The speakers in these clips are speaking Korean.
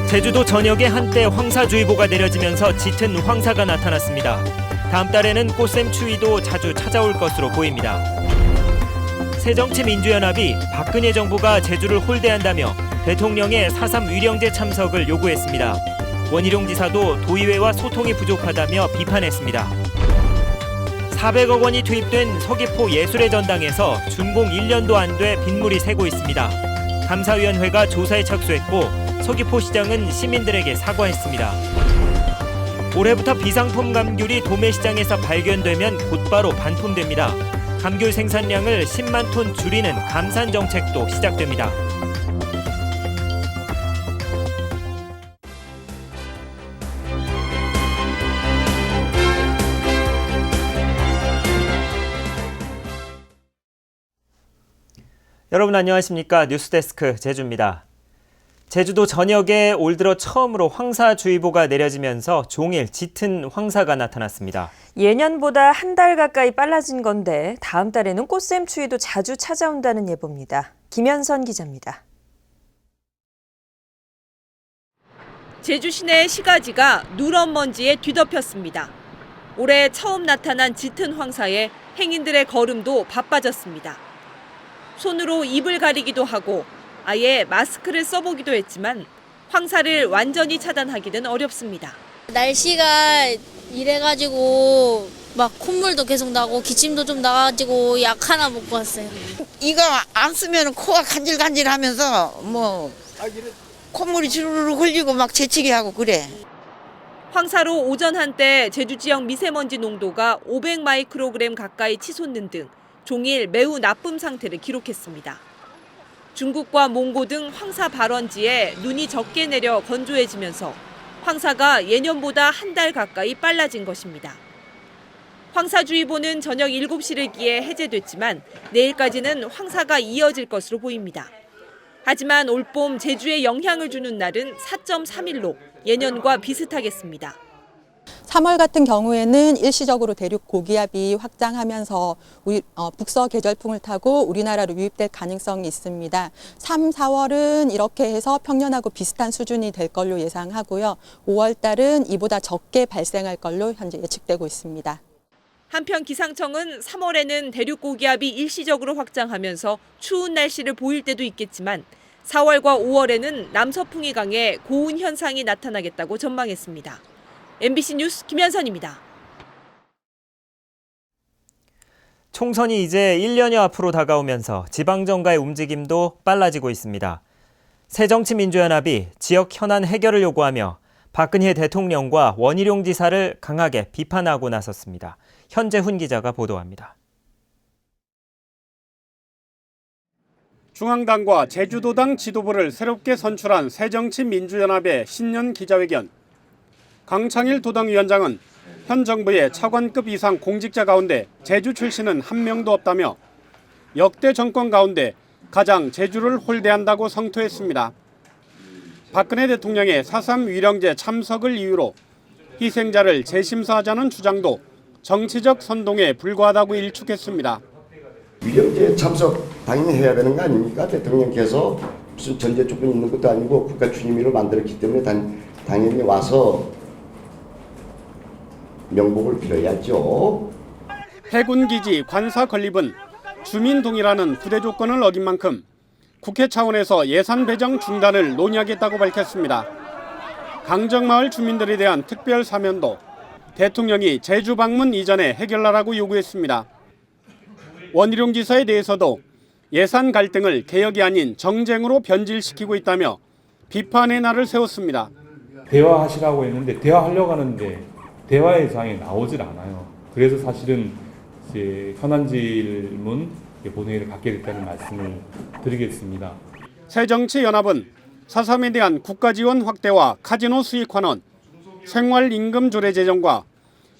제주도 전역에 한때 황사주의보가 내려지면서 짙은 황사가 나타났습니다. 다음 달에는 꽃샘 추위도 자주 찾아올 것으로 보입니다. 새정치민주연합이 박근혜 정부가 제주를 홀대한다며 대통령의 4.3 위령제 참석을 요구했습니다. 원희룡 지사도 도의회와 소통이 부족하다며 비판했습니다. 400억 원이 투입된 서귀포 예술의 전당에서 준공 1년도 안 돼 빗물이 새고 있습니다. 감사위원회가 조사에 착수했고 서귀포시장은 시민들에게 사과했습니다. 올해부터 비상품 감귤이 도매시장에서 발견되면 곧바로 반품됩니다. 감귤 생산량을 10만 톤 줄이는 감산 정책도 시작됩니다. 여러분 안녕하십니까? 뉴스데스크 제주입니다. 제주도 전역에 올 들어 처음으로 황사주의보가 내려지면서 종일 짙은 황사가 나타났습니다. 예년보다 한 달 가까이 빨라진 건데 다음 달에는 꽃샘 추위도 자주 찾아온다는 예보입니다. 김현선 기자입니다. 제주 시내 시가지가 누런 먼지에 뒤덮였습니다. 올해 처음 나타난 짙은 황사에 행인들의 걸음도 바빠졌습니다. 손으로 입을 가리기도 하고 아예 마스크를 써보기도 했지만 황사를 완전히 차단하기는 어렵습니다. 날씨가 이래가지고 막 콧물도 계속 나고 기침도 좀 나가지고 약 하나 먹고 왔어요. 이거 안 쓰면 코가 간질간질하면서 콧물이 주르르 흘리고 막 재채기 하고 그래. 황사로 오전 한때 제주 지역 미세먼지 농도가 500마이크로그램 가까이 치솟는 등 종일 매우 나쁨 상태를 기록했습니다. 중국과 몽고 등 황사 발원지에 눈이 적게 내려 건조해지면서 황사가 예년보다 한 달 가까이 빨라진 것입니다. 황사주의보는 저녁 7시를 기해 해제됐지만 내일까지는 황사가 이어질 것으로 보입니다. 하지만 올봄 제주에 영향을 주는 날은 4.3일로 예년과 비슷하겠습니다. 3월 같은 경우에는 일시적으로 대륙 고기압이 확장하면서 북서 계절풍을 타고 우리나라로 유입될 가능성이 있습니다. 3, 4월은 이렇게 해서 평년하고 비슷한 수준이 될 걸로 예상하고요. 5월 달은 이보다 적게 발생할 걸로 현재 예측되고 있습니다. 한편 기상청은 3월에는 대륙 고기압이 일시적으로 확장하면서 추운 날씨를 보일 때도 있겠지만 4월과 5월에는 남서풍이 강해 고온 현상이 나타나겠다고 전망했습니다. MBC 뉴스 김현선입니다. 총선이 이제 1년여 앞으로 다가오면서 지방정가의 움직임도 빨라지고 있습니다. 새정치민주연합이 지역 현안 해결을 요구하며 박근혜 대통령과 원희룡 지사를 강하게 비판하고 나섰습니다. 현재훈 기자가 보도합니다. 중앙당과 제주도당 지도부를 새롭게 선출한 새정치민주연합의 신년 기자회견. 강창일 도당위원장은 현 정부의 차관급 이상 공직자 가운데 제주 출신은 한 명도 없다며 역대 정권 가운데 가장 제주를 홀대한다고 성토했습니다. 박근혜 대통령의 4.3 위령제 참석을 이유로 희생자를 재심사하자는 주장도 정치적 선동에 불과하다고 일축했습니다. 위령제 참석 당연히 해야 되는 거 아닙니까? 대통령께서 무슨 전제 조건이 있는 것도 아니고 국가 추진위를 만들었기 때문에 당연히 와서 명복을 빌어야죠. 해군기지 관사 건립은 주민 동의라는 부대 조건을 어긴 만큼 국회 차원에서 예산 배정 중단을 논의하겠다고 밝혔습니다. 강정마을 주민들에 대한 특별 사면도 대통령이 제주 방문 이전에 해결하라고 요구했습니다. 원희룡 지사에 대해서도 예산 갈등을 개혁이 아닌 정쟁으로 변질시키고 있다며 비판의 날을 세웠습니다. 대화하시라고 했는데 대화하려고 하는데 대화의 장에 나오질 않아요. 그래서 사실은 이제 현안 질문 본회의를 갖게 됐다는 말씀을 드리겠습니다. 새정치연합은 4.3에 대한 국가지원 확대와 카지노 수익 환원, 생활임금 조례 제정과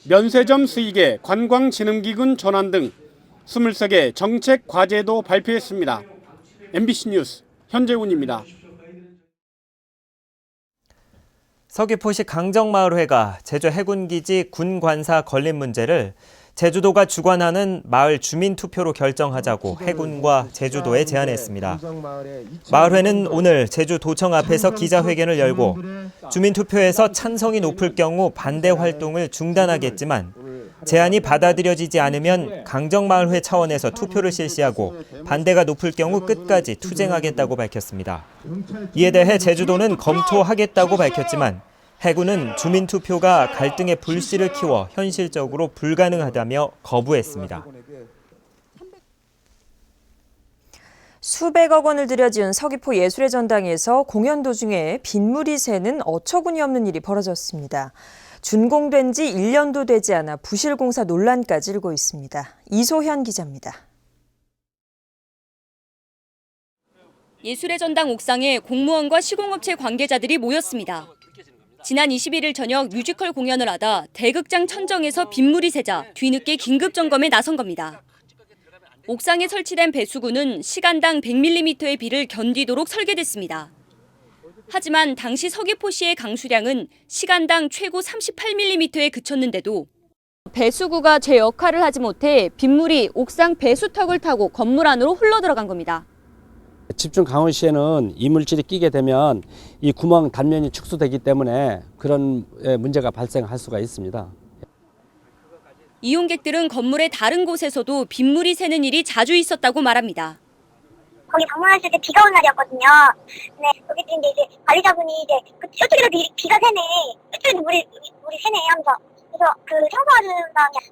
면세점 수익의 관광진흥기금 전환 등 23개 정책 과제도 발표했습니다. MBC 뉴스 현재훈입니다. 서귀포시 강정마을회가 제주 해군기지 군관사 건립 문제를 제주도가 주관하는 마을 주민 투표로 결정하자고 해군과 제주도에 제안했습니다. 마을회는 오늘 제주도청 앞에서 기자회견을 열고 주민 투표에서 찬성이 높을 경우 반대 활동을 중단하겠지만 제안이 받아들여지지 않으면 강정마을회 차원에서 투표를 실시하고 반대가 높을 경우 끝까지 투쟁하겠다고 밝혔습니다. 이에 대해 제주도는 검토하겠다고 밝혔지만 해군은 주민투표가 갈등의 불씨를 키워 현실적으로 불가능하다며 거부했습니다. 수백억 원을 들여 지은 서귀포 예술의 전당에서 공연 도중에 빗물이 새는 어처구니 없는 일이 벌어졌습니다. 준공된 지 1년도 되지 않아 부실 공사 논란까지 일고 있습니다. 이소현 기자입니다. 예술의 전당 옥상에 공무원과 시공업체 관계자들이 모였습니다. 지난 21일 저녁 뮤지컬 공연을 하다 대극장 천정에서 빗물이 새자 뒤늦게 긴급 점검에 나선 겁니다. 옥상에 설치된 배수구는 시간당 100mm의 비를 견디도록 설계됐습니다. 하지만 당시 서귀포시의 강수량은 시간당 최고 38mm에 그쳤는데도 배수구가 제 역할을 하지 못해 빗물이 옥상 배수턱을 타고 건물 안으로 흘러들어간 겁니다. 집중 강원 시에는 이물질이 끼게 되면 이 구멍 단면이 축소되기 때문에 그런 문제가 발생할 수가 있습니다. 이용객들은 건물의 다른 곳에서도 빗물이 새는 일이 자주 있었다고 말합니다. 거기 방문했을 때 비가 온 날이었거든요. 네, 여기 이제 관리자분이 이쪽에도 비가 새네, 이쪽에도 물이 새네 하면서 그래서 그 청소하는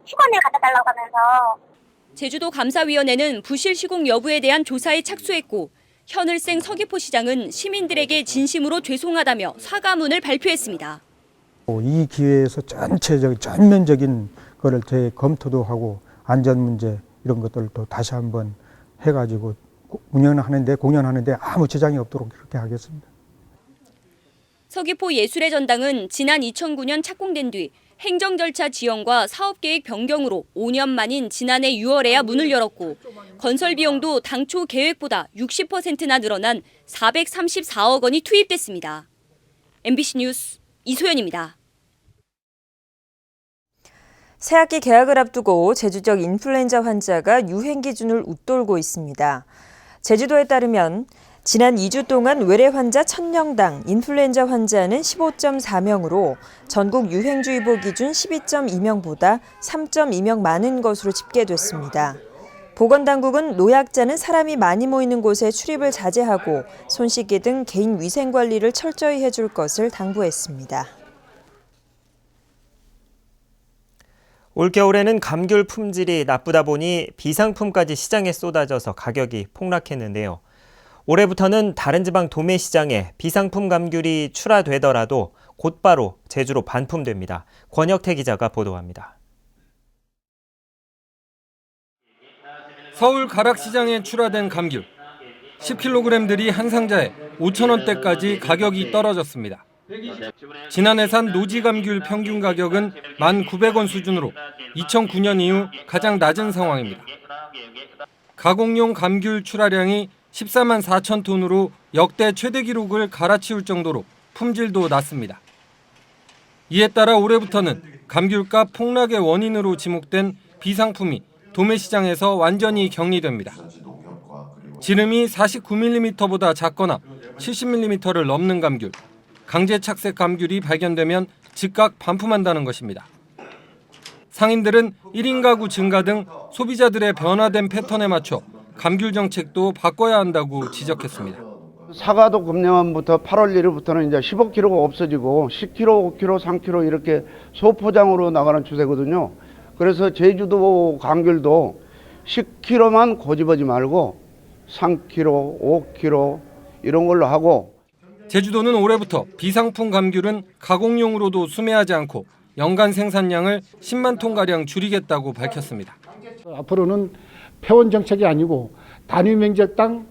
수건을 갖다 달라고 하면서. 제주도 감사위원회는 부실 시공 여부에 대한 조사에 착수했고 현을생 서귀포시장은 시민들에게 진심으로 죄송하다며 사과문을 발표했습니다. 이 기회에서 전면적인 거를 재검토도 하고 안전 문제 이런 것들도 다시 한번 해가지고 공연하는데 아무 지장이 없도록 그렇게 하겠습니다. 서귀포 예술의 전당은 지난 2009년 착공된 뒤 행정 절차 지연과 사업 계획 변경으로 5년 만인 지난해 6월에야 문을 열었고 건설 비용도 당초 계획보다 60%나 늘어난 434억 원이 투입됐습니다. MBC 뉴스 이소연입니다. 새학기 개학을 앞두고 제주 지역 인플루엔자 환자가 유행 기준을 웃돌고 있습니다. 제주도에 따르면 지난 2주 동안 외래 환자 1000명당 인플루엔자 환자는 15.4명으로 전국 유행주의보 기준 12.2명보다 3.2명 많은 것으로 집계됐습니다. 보건당국은 노약자는 사람이 많이 모이는 곳에 출입을 자제하고 손 씻기 등 개인 위생 관리를 철저히 해줄 것을 당부했습니다. 올겨울에는 감귤 품질이 나쁘다 보니 비상품까지 시장에 쏟아져서 가격이 폭락했는데요. 올해부터는 다른 지방 도매시장에 비상품 감귤이 출하되더라도 곧바로 제주로 반품됩니다. 권혁태 기자가 보도합니다. 서울 가락시장에 출하된 감귤. 10kg들이 한 상자에 5,000원대까지 가격이 떨어졌습니다. 지난해 산 노지 감귤 평균 가격은 1,900원 수준으로 2009년 이후 가장 낮은 상황입니다. 가공용 감귤 출하량이 14만 4천 톤으로 역대 최대 기록을 갈아치울 정도로 품질도 낮습니다. 이에 따라 올해부터는 감귤값 폭락의 원인으로 지목된 비상품이 도매시장에서 완전히 격리됩니다. 지름이 49mm보다 작거나 70mm를 넘는 감귤, 강제 착색 감귤이 발견되면 즉각 반품한다는 것입니다. 상인들은 1인 가구 증가 등 소비자들의 변화된 패턴에 맞춰 감귤 정책도 바꿔야 한다고 지적했습니다. 사과도 금년부터 8월 1일부터는 이제 15kg가 없어지고 10kg, 5kg, 3kg 이렇게 소포장으로 나가는 추세거든요. 그래서 제주도 감귤도 10kg만 고집하지 말고 3kg, 5kg 이런 걸로 하고. 제주도는 올해부터 비상품 감귤은 가공용으로도 수매하지 않고 연간 생산량을 10만 톤가량 줄이겠다고 밝혔습니다. 앞으로는 폐원 정책이 아니고 단위 면적당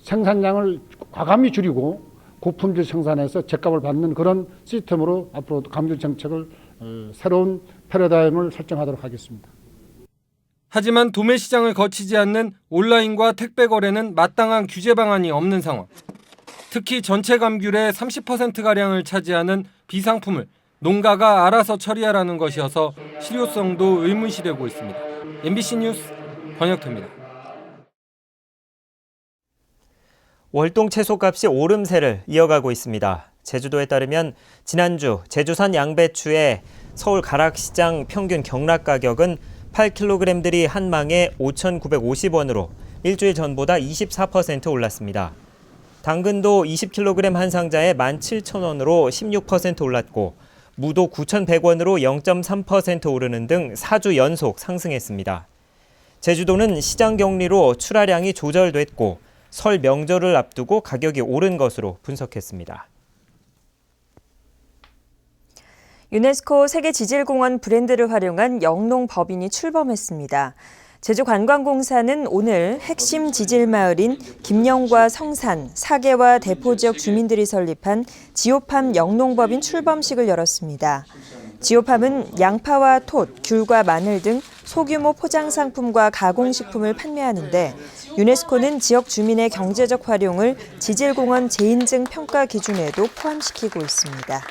생산량을 과감히 줄이고 고품질 생산해서 죗값을 받는 그런 시스템으로 앞으로 감귤 정책을 새로운 패러다임을 설정하도록 하겠습니다. 하지만 도매시장을 거치지 않는 온라인과 택배 거래는 마땅한 규제 방안이 없는 상황. 특히 전체 감귤의 30%가량을 차지하는 비상품을 농가가 알아서 처리하라는 것이어서 실효성도 의문시되고 있습니다. MBC 뉴스 권혁태입니다. 월동 채소값이 오름세를 이어가고 있습니다. 제주도에 따르면 지난주 제주산 양배추의 서울 가락시장 평균 경락 가격은 8kg들이 한 망에 5,950원으로 일주일 전보다 24% 올랐습니다. 당근도 20kg 한 상자에 17,000원으로 16% 올랐고 무도 9,100원으로 0.3% 오르는 등 4주 연속 상승했습니다. 제주도는 시장 격리로 출하량이 조절됐고 설 명절을 앞두고 가격이 오른 것으로 분석했습니다. 유네스코 세계지질공원 브랜드를 활용한 영농법인이 출범했습니다. 제주관광공사는 오늘 핵심 지질마을인 김영과 성산, 사계와 대포 지역 주민들이 설립한 지오팜 영농법인 출범식을 열었습니다. 지오팜은 양파와 톳, 귤과 마늘 등 소규모 포장 상품과 가공식품을 판매하는데 유네스코는 지역 주민의 경제적 활용을 지질공원 재인증 평가 기준에도 포함시키고 있습니다.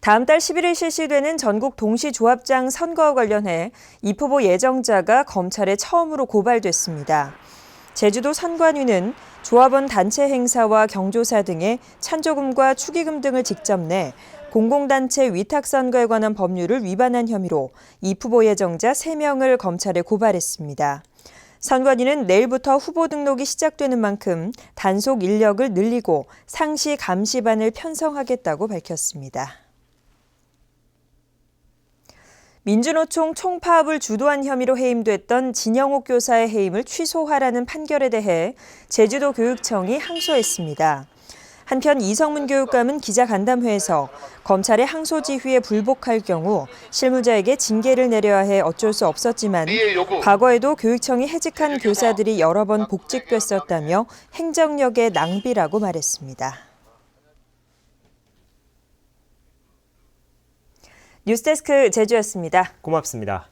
다음 달 11일 실시되는 전국 동시조합장 선거와 관련해 입후보 예정자가 검찰에 처음으로 고발됐습니다. 제주도 선관위는 조합원 단체 행사와 경조사 등의 찬조금과 축의금 등을 직접 내 공공단체 위탁선거에 관한 법률을 위반한 혐의로 입후보 예정자 3명을 검찰에 고발했습니다. 선관위는 내일부터 후보 등록이 시작되는 만큼 단속 인력을 늘리고 상시 감시반을 편성하겠다고 밝혔습니다. 민주노총 총파업을 주도한 혐의로 해임됐던 진영옥 교사의 해임을 취소하라는 판결에 대해 제주도 교육청이 항소했습니다. 한편 이성문 교육감은 기자간담회에서 검찰의 항소 지휘에 불복할 경우 실무자에게 징계를 내려야 해 어쩔 수 없었지만 과거에도 교육청이 해직한 교사들이 여러 번 복직됐었다며 행정력의 낭비라고 말했습니다. 뉴스데스크 제주였습니다. 고맙습니다.